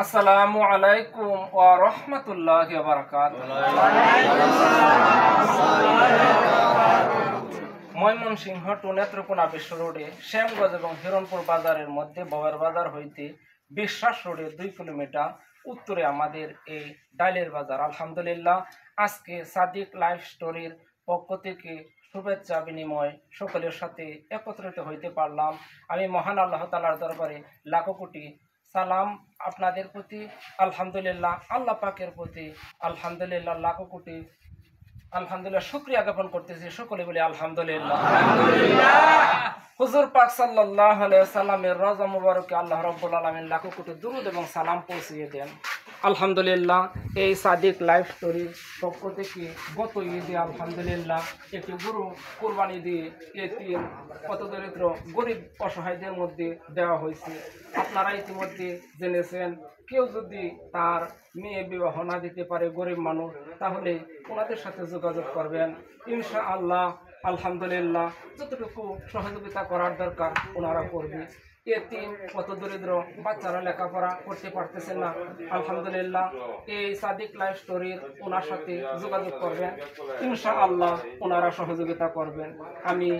আসসালামু আলাইকুম ওয়া রাহমাতুল্লাহি ওয়া বারাকাতুহু। ময়মনসিংহ টু নেত্রকোনা বিশ্ব রোডে শ্যামগঞ্জ এবং হিরণপুর বাজারের মধ্যে বউয়ের বাজার হইতে বিশ্বাস রোডে 2 কিলোমিটার উত্তরে আমাদের এই ডাইলের বাজার। আলহামদুলিল্লাহ, আজকে সাদিক লাইফ স্টোরির পক্ষ থেকে শুভেচ্ছা বিনিময় সকলের সাথে একত্রিত হইতে পারলাম। আমি মহান আল্লাহ তাআলার দরবারে লাখো কোটি সালাম আপনাদের প্রতি। আলহামদুলিল্লাহ, আল্লাহ পাকের প্রতি আলহামদুলিল্লাহ লাখো কোটি আলহামদুলিল্লাহ শুকরিয়া জ্ঞাপন করতেছি। সকলে বলি আলহামদুলিল্লাহ। হুজুর পাক সাল্লাল্লাহু আলাইহি ওয়াসাল্লামের রওজা মুবারকে আল্লাহ রাব্বুল আলামিন লাখো কোটি দুরূদ এবং সালাম পৌঁছিয়ে দেন। আলহামদুলিল্লাহ, এই সাদিক লাইফ স্টোরির পক্ষ থেকে গত ঈদে আলহামদুলিল্লাহ একটি গরু কোরবানি দিয়ে এতিম পথদরিদ্র গরিব অসহায়দের মধ্যে দেওয়া হয়েছে। আপনারা ইতিমধ্যে জেনেছেন, কেউ যদি তার মেয়ে বিবাহ না দিতে পারে, গরিব মানুষ, তাহলে ওনাদের সাথে যোগাযোগ করবেন ইনশাআল্লাহ। আলহামদুলিল্লাহ, যতটুকু সহযোগিতা করার দরকার ওনারা করবে। এতিম পথদরিদ্র বাচ্চারা লেখাপড়া করতে পারতেছেন না, আলহামদুলিল্লাহ এই সাদিক লাইফ স্টোরির ওনার সাথে যোগাযোগ করবেন ইনশাআল্লাহ, ওনারা সহযোগিতা করবেন। আমি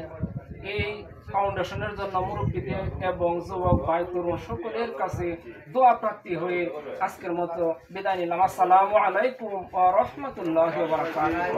এই ফাউন্ডেশনের জন্য মুরব্বীদের এবং যুবক ভাই তরুণ সকলের কাছে দোয়া প্রার্থী হয়ে আজকের মতো বিদায় নিলাম। আসসালামু আলাইকুম ওয়া রাহমাতুল্লাহি ওয়া বারাকাতুহু।